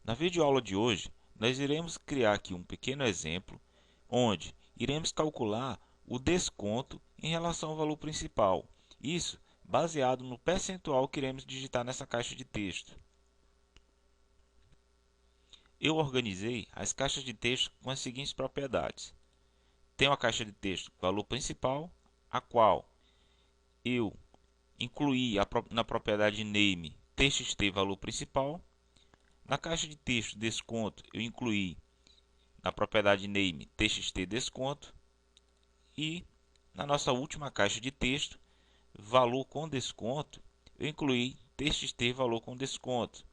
Na videoaula de hoje, nós iremos criar aqui um pequeno exemplo, onde iremos calcular o desconto em relação ao valor principal. Isso baseado no percentual que iremos digitar nessa caixa de texto. Eu organizei as caixas de texto com as seguintes propriedades. Tenho a caixa de texto valor principal, a qual eu incluí na propriedade name txt valor principal. Na caixa de texto desconto, eu incluí na propriedade name txt desconto. E na nossa última caixa de texto, valor com desconto, eu incluí txt valor com desconto.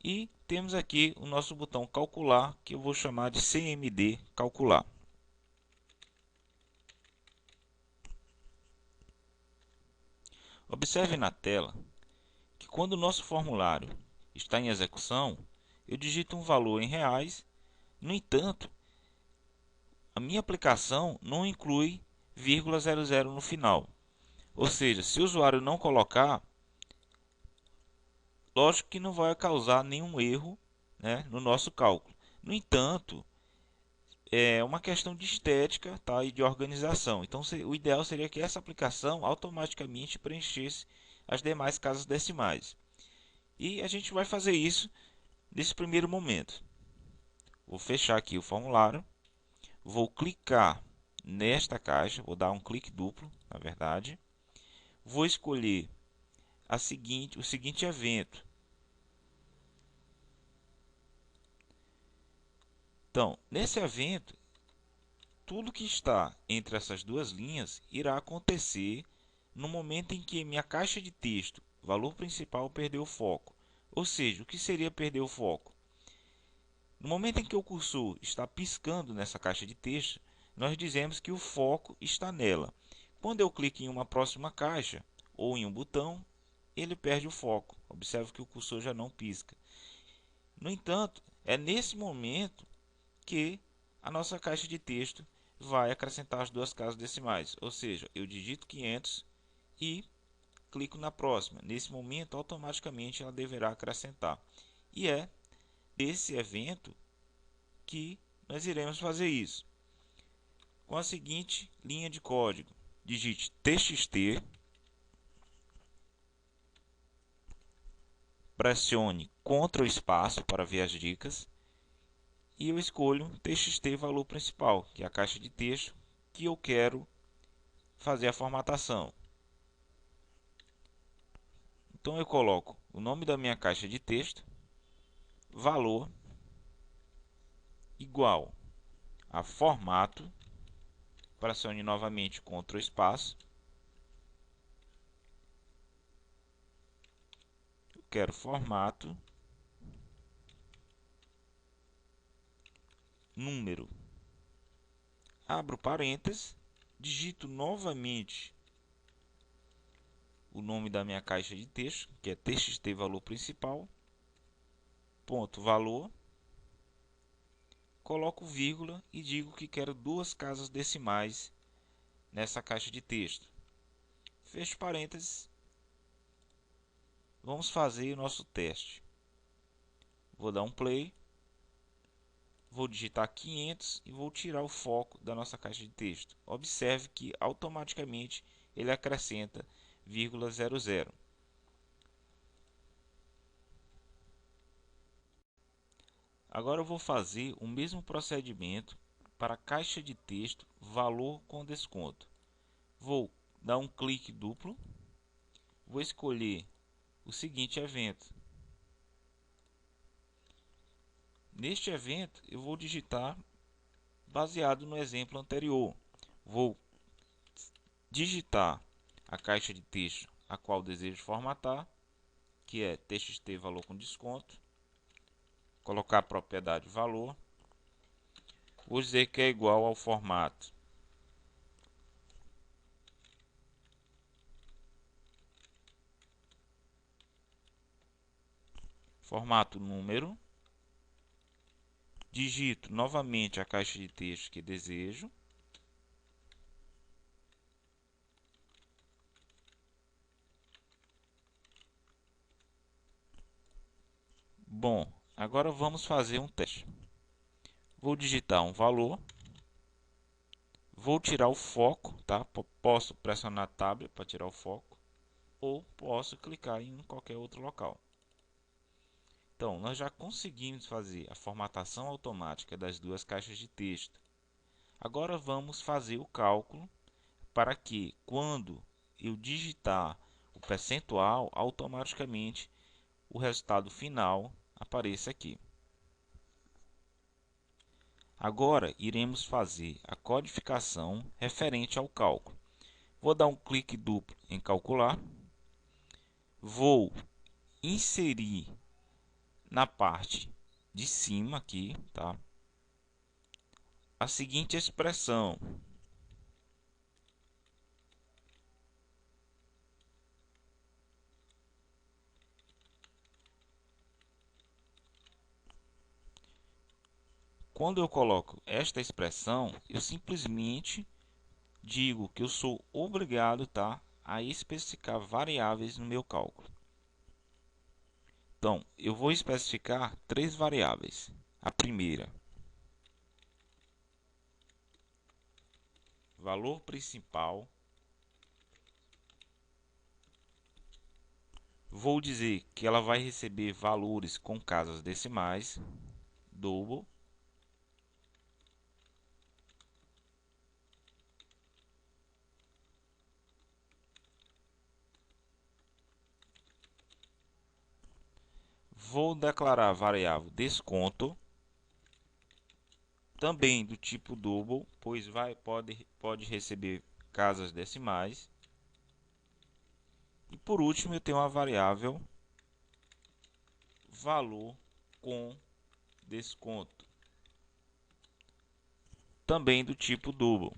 E temos aqui o nosso botão calcular, que eu vou chamar de CMD calcular. Observe na tela que quando o nosso formulário está em execução, eu digito um valor em reais. No entanto, a minha aplicação não inclui vírgula 00 no final. Ou seja, se o usuário não colocar, lógico que não vai causar nenhum erro, né, no nosso cálculo. No entanto, é uma questão de estética, tá, e de organização. Então, o ideal seria que essa aplicação automaticamente preenchesse as demais casas decimais. E a gente vai fazer isso nesse primeiro momento. Vou fechar aqui o formulário, vou clicar nesta caixa, vou dar um clique duplo, na verdade. Vou escolher o seguinte evento. Então, nesse evento, tudo que está entre essas duas linhas irá acontecer no momento em que minha caixa de texto, valor principal, perdeu o foco. Ou seja, o que seria perder o foco? No momento em que o cursor está piscando nessa caixa de texto, nós dizemos que o foco está nela. Quando eu clico em uma próxima caixa ou em um botão, ele perde o foco. Observe que o cursor já não pisca. No entanto, é nesse momento que a nossa caixa de texto vai acrescentar as duas casas decimais. Ou seja, eu digito 500 e clico na próxima. Nesse momento, automaticamente ela deverá acrescentar. E é desse evento que nós iremos fazer isso. Com a seguinte linha de código: digite txt, pressione Ctrl espaço para ver as dicas e eu escolho txt valor principal, que é a caixa de texto que eu quero fazer a formatação. Então eu coloco o nome da minha caixa de texto, valor igual a formato, pressione novamente Ctrl espaço. Eu quero formato, número. Abro parênteses, digito novamente o nome da minha caixa de texto, que é txt valor principal, ponto valor, coloco vírgula e digo que quero duas casas decimais nessa caixa de texto. Fecho parênteses. Vamos fazer o nosso teste. Vou dar um play, vou digitar 500 e vou tirar o foco da nossa caixa de texto. Observe que automaticamente ele acrescenta vírgula 00. Agora eu vou fazer o mesmo procedimento para a caixa de texto valor com desconto. Vou dar um clique duplo, vou escolher o seguinte evento. Neste evento eu vou digitar baseado no exemplo anterior. Vou digitar a caixa de texto a qual desejo formatar, que é txt valor com desconto, colocar a propriedade valor, vou dizer que é igual ao formato número, digito novamente a caixa de texto que desejo, bom, Agora vamos fazer um teste. Vou digitar um valor. Vou tirar o foco, tá? Posso pressionar Tab para tirar o foco. Ou posso clicar em qualquer outro local. Então, nós já conseguimos fazer a formatação automática das duas caixas de texto. Agora vamos fazer o cálculo para que, quando eu digitar o percentual, automaticamente o resultado final apareça aqui. Agora iremos fazer a codificação referente ao cálculo. Vou dar um clique duplo em calcular. Vou inserir na parte de cima aqui, tá? A seguinte expressão. Quando eu coloco esta expressão, eu simplesmente digo que eu sou obrigado, tá, a especificar variáveis no meu cálculo. Então, eu vou especificar 3 variáveis. A primeira, valor principal. Vou dizer que ela vai receber valores com casas decimais, double. Vou declarar a variável desconto, também do tipo double, pois pode receber casas decimais. E por último, eu tenho a variável valor com desconto, também do tipo double.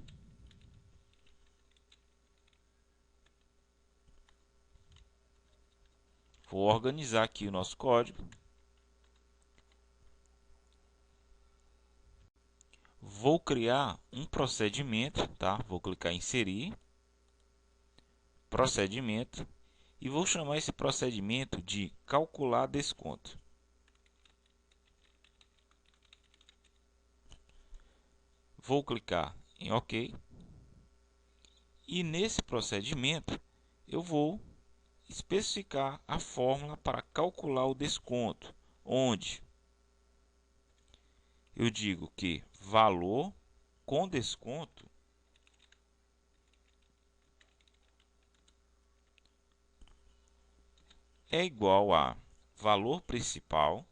Vou organizar aqui o nosso código. Vou criar um procedimento, tá? Vou clicar em inserir, procedimento, e vou chamar esse procedimento de calcular desconto. Vou clicar em OK. E nesse procedimento eu vou especificar a fórmula para calcular o desconto, onde eu digo que valor com desconto é igual a valor principal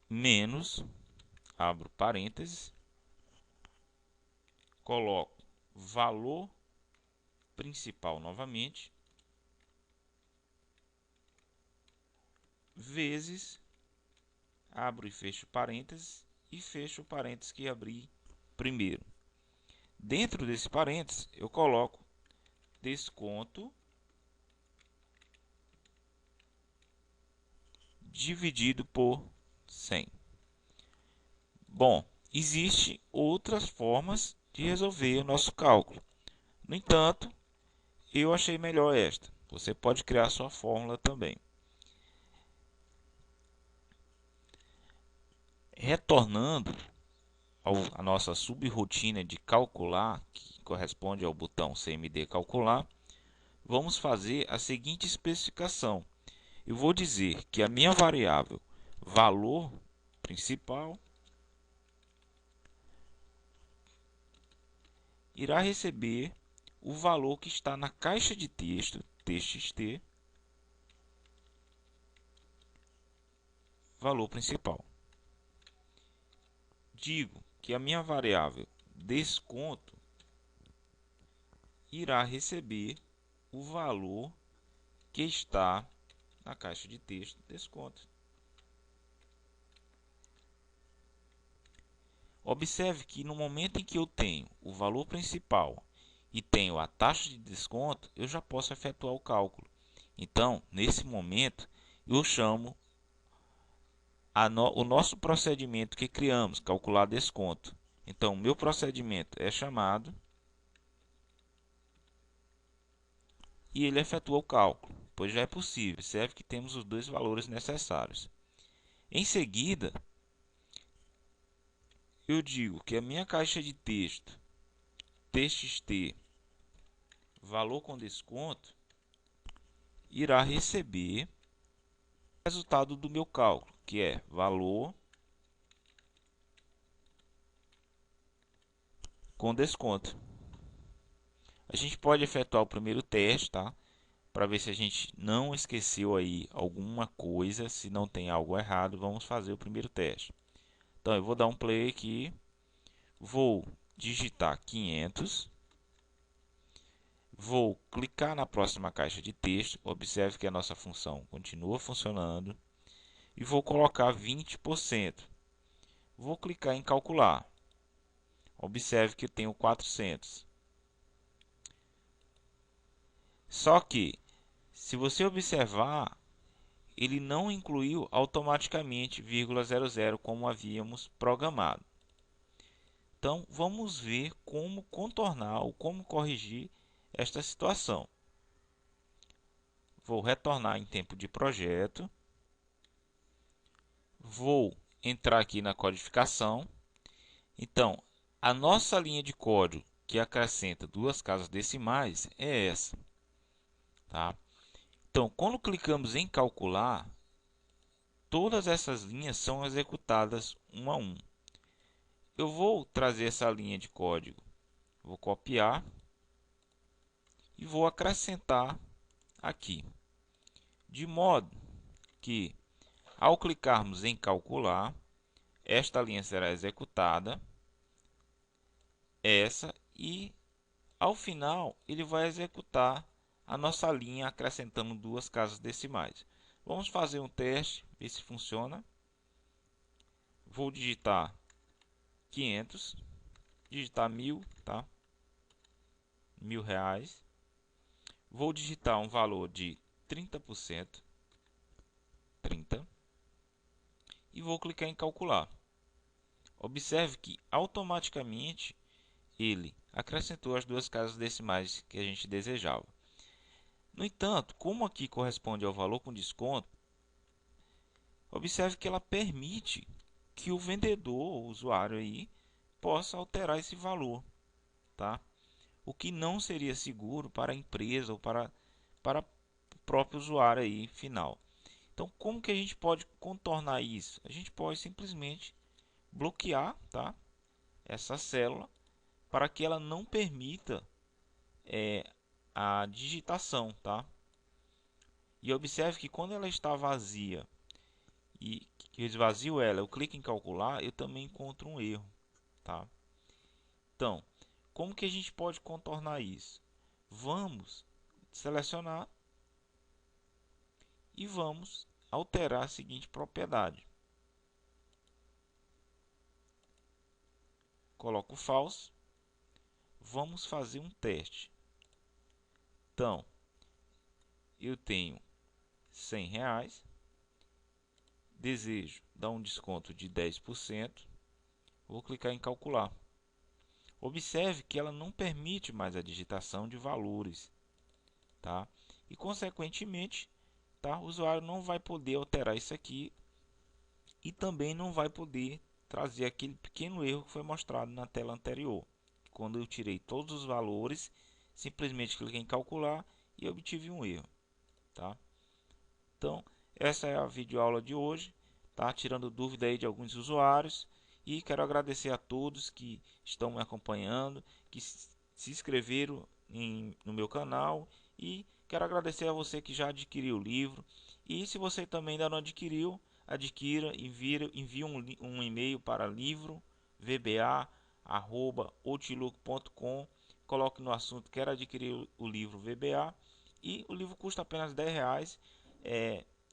menos, abro parênteses, coloco valor principal novamente, vezes, abro e fecho parênteses, e fecho o parênteses que abri primeiro. Dentro desse parênteses, eu coloco desconto dividido por 100. Bom, existem outras formas de resolver o nosso cálculo. No entanto, eu achei melhor esta. Você pode criar sua fórmula também. Retornando à nossa subrotina de calcular, que corresponde ao botão CMD calcular, vamos fazer a seguinte especificação. Eu vou dizer que a minha variável valor principal irá receber o valor que está na caixa de texto, txt, valor principal. Digo que a minha variável desconto irá receber o valor que está na caixa de texto desconto. Observe que no momento em que eu tenho o valor principal e tenho a taxa de desconto, eu já posso efetuar o cálculo. Então, nesse momento, eu chamo o nosso procedimento que criamos, calcular desconto. Então, meu procedimento é chamado e ele efetua o cálculo, pois já é possível, observe que temos os dois valores necessários. Em seguida, eu digo que a minha caixa de texto, txt, valor com desconto, irá receber o resultado do meu cálculo, que é valor com desconto. A gente pode efetuar o primeiro teste, tá? Para ver se a gente não esqueceu aí alguma coisa, se não tem algo errado, vamos fazer o primeiro teste. Então eu vou dar um play aqui, vou digitar 500, vou clicar na próxima caixa de texto, observe que a nossa função continua funcionando, e vou colocar 20%. Vou clicar em calcular, observe que eu tenho 400. Só que, se você observar, ele não incluiu automaticamente ,00 como havíamos programado. Então, vamos ver como contornar ou como corrigir esta situação. Vou retornar em tempo de projeto. Vou entrar aqui na codificação. Então, a nossa linha de código que acrescenta duas casas decimais é essa. Tá? Então, quando clicamos em calcular, todas essas linhas são executadas uma a uma. Eu vou trazer essa linha de código, vou copiar e vou acrescentar aqui, de modo que ao clicarmos em calcular, esta linha será executada, essa, e ao final ele vai executar a nossa linha acrescentando duas casas decimais. Vamos fazer um teste, ver se funciona. Vou digitar 500, digitar 1000, tá? R$ 1.000. Vou digitar um valor de 30%, 30, e vou clicar em calcular. Observe que automaticamente ele acrescentou as duas casas decimais que a gente desejava. No entanto, como aqui corresponde ao valor com desconto, observe que ela permite que o vendedor, o usuário aí, possa alterar esse valor, tá? O que não seria seguro para a empresa ou para o próprio usuário aí final. Então, como que a gente pode contornar isso? A gente pode simplesmente bloquear, tá, essa célula para que ela não permita a digitação, tá? E observe que quando ela está vazia e que eu esvazio ela, eu clico em calcular, eu também encontro um erro, tá? Então, como que a gente pode contornar isso? Vamos selecionar e vamos alterar a seguinte propriedade. Coloco false. Vamos fazer um teste. Então, eu tenho R$ 100. Desejo dar um desconto de 10%. Vou clicar em calcular. Observe que ela não permite mais a digitação de valores, tá? E consequentemente, tá, o usuário não vai poder alterar isso aqui e também não vai poder trazer aquele pequeno erro que foi mostrado na tela anterior, quando eu tirei todos os valores, simplesmente cliquei em calcular e obtive um erro, tá? Então, essa é a videoaula de hoje, tá? Tirando dúvida aí de alguns usuários, e quero agradecer a todos que estão me acompanhando, que se inscreveram no meu canal, e quero agradecer a você que já adquiriu o livro. E se você também ainda não adquiriu, adquira, envie um e-mail para livrovba@outlook.com, coloque no assunto quero adquirir o livro VBA, e o livro custa apenas R$ 10.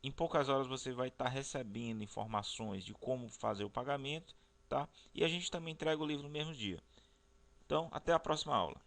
Em poucas horas você vai estar recebendo informações de como fazer o pagamento, tá? E a gente também entrega o livro no mesmo dia. Então, até a próxima aula.